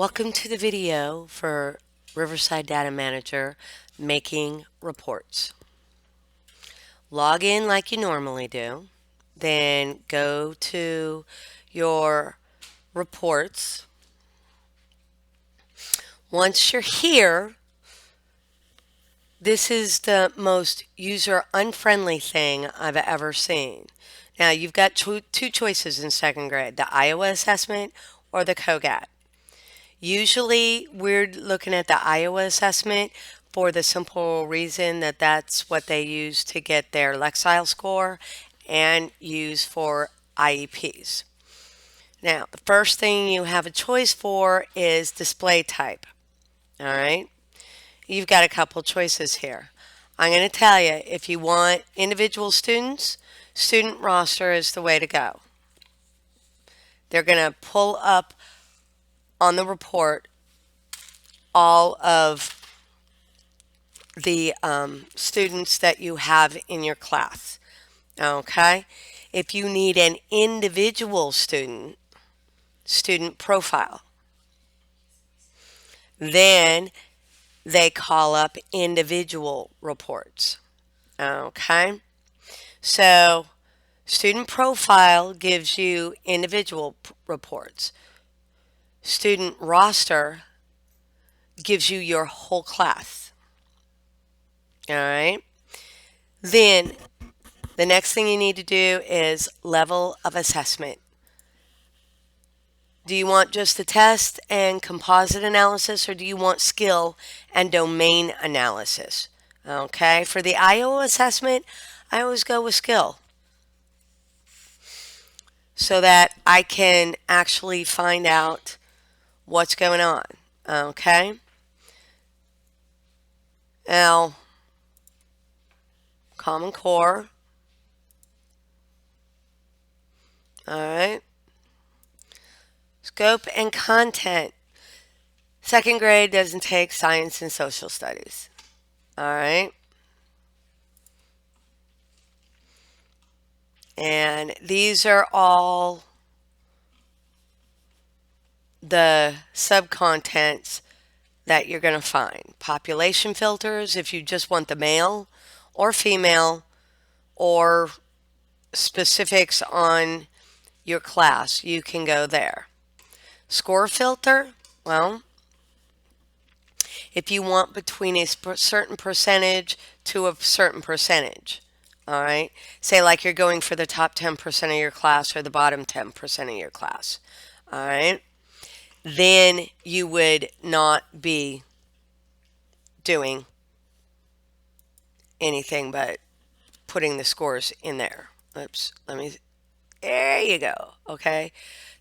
Welcome to the video for Riverside Data Manager making reports. Log in like you normally do, then go to your reports. Once you're here, this is the most user unfriendly thing I've ever seen. Now you've got two choices in second grade, the Iowa assessment or the COGAT. Usually we're looking at the Iowa assessment for the simple reason that that's what they use to get their Lexile score and use for IEPs. Now, the first thing you have a choice for is display type. All right. You've got a couple choices here. I'm going to tell you, if you want individual students, student roster is the way to go. They're going to pull up on the report all of the students that you have in your class. Okay? If you need an individual student profile, then they call up individual reports. Okay? So, student profile gives you individual reports. Student roster gives you your whole class. All right? Then the next thing you need to do is level of assessment. Do you want just the test and composite analysis, or do you want skill and domain analysis? Okay, for the Iowa assessment, I always go with skill so that I can actually find out what's going on. Okay, now Common Core. All right. Scope and content. Second grade doesn't take science and social studies. All right. And these are all the subcontents that you're going to find. Population filters, if you just want the male or female or specifics on your class, you can go there. Score filter, well, if you want between a certain percentage to a certain percentage, all right? Say like you're going for the top 10% of your class or the bottom 10% of your class, all right? Then you would not be doing anything but putting the scores in there. Oops, there you go, okay?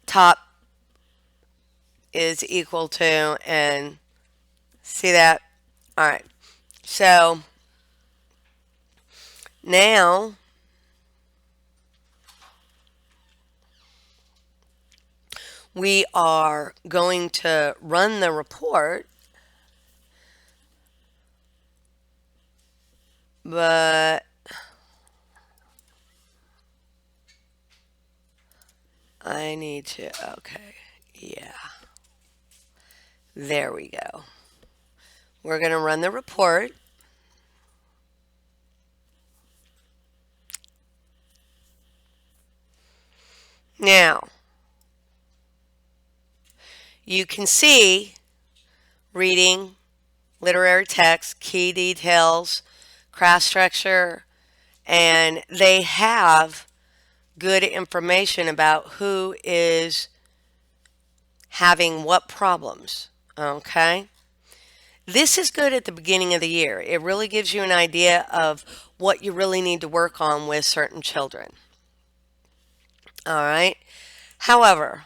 Top is equal to, and see that? All right, so now we are going to run the report, but I need to, okay, yeah. There we go. We're going to run the report. Now, you can see reading, literary text, key details, craft structure, and they have good information about who is having what problems. Okay? This is good at the beginning of the year. It really gives you an idea of what you really need to work on with certain children. All right? However,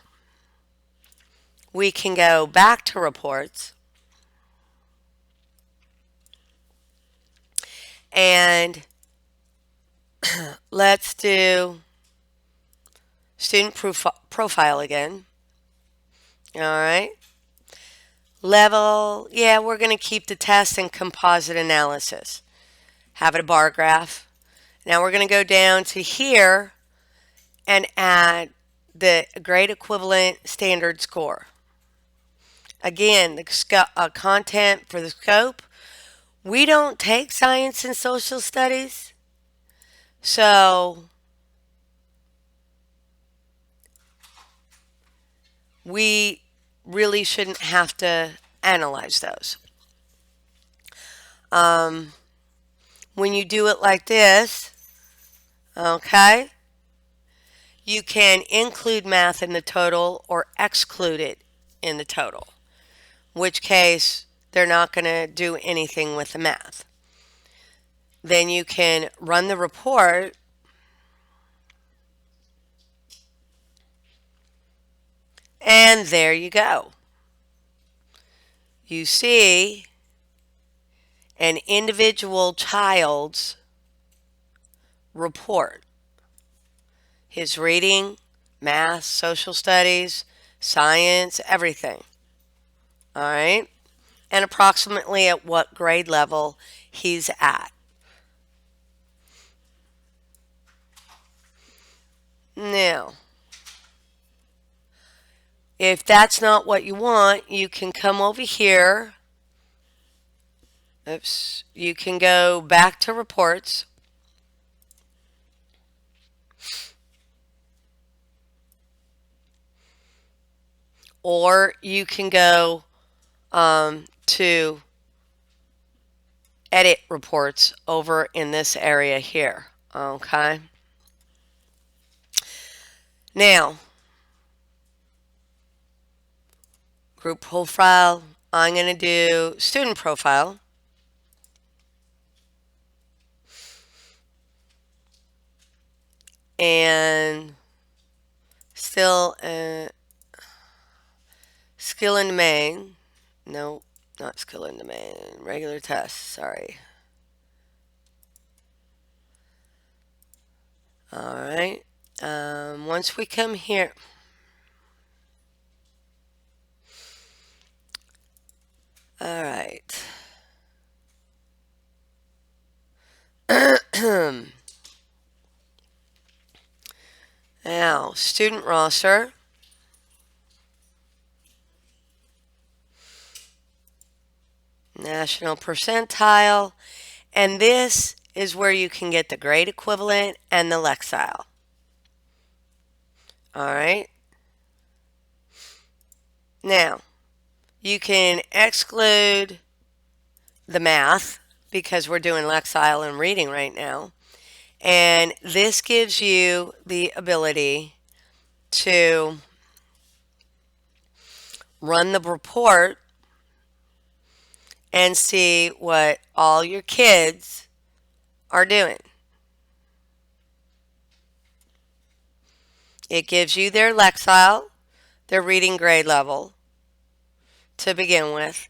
we can go back to reports and let's do student profile again. All right. Level, yeah, we're going to keep the test and composite analysis. Have it a bar graph. Now we're going to go down to here and add the grade equivalent standard score. Again, the content for the scope. We don't take science and social studies, so we really shouldn't have to analyze those. When you do it like this, okay, you can include math in the total or exclude it in the total, which case they're not going to do anything with the math. Then you can run the report and there you go. You see an individual child's report. His reading, math, social studies, science, everything. All right? And approximately at what grade level he's at. Now, if that's not what you want, you can come over here. Oops. You can go back to reports. Or you can go to edit reports over in this area here. Okay. Now, group profile, I'm going to do student profile. And still skill in domain. No, not skill in domain. Regular tests, sorry. All right. Once we come here, all right. Now, student roster. National percentile. And this is where you can get the grade equivalent and the Lexile. All right. Now, you can exclude the math because we're doing Lexile and reading right now. And this gives you the ability to run the report and see what all your kids are doing. It gives you their Lexile, their reading grade level to begin with.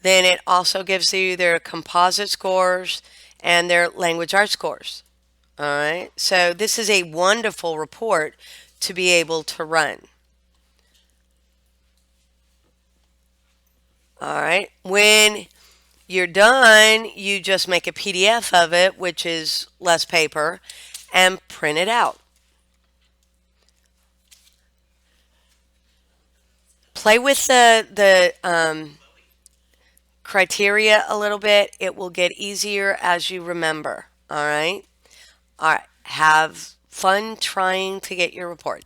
Then it also gives you their composite scores and their language arts scores. All right. So this is a wonderful report to be able to run. All right. When you're done, you just make a PDF of it, which is less paper, and print it out. Play with the criteria a little bit. It will get easier as you remember. All right. All right. Have fun trying to get your report.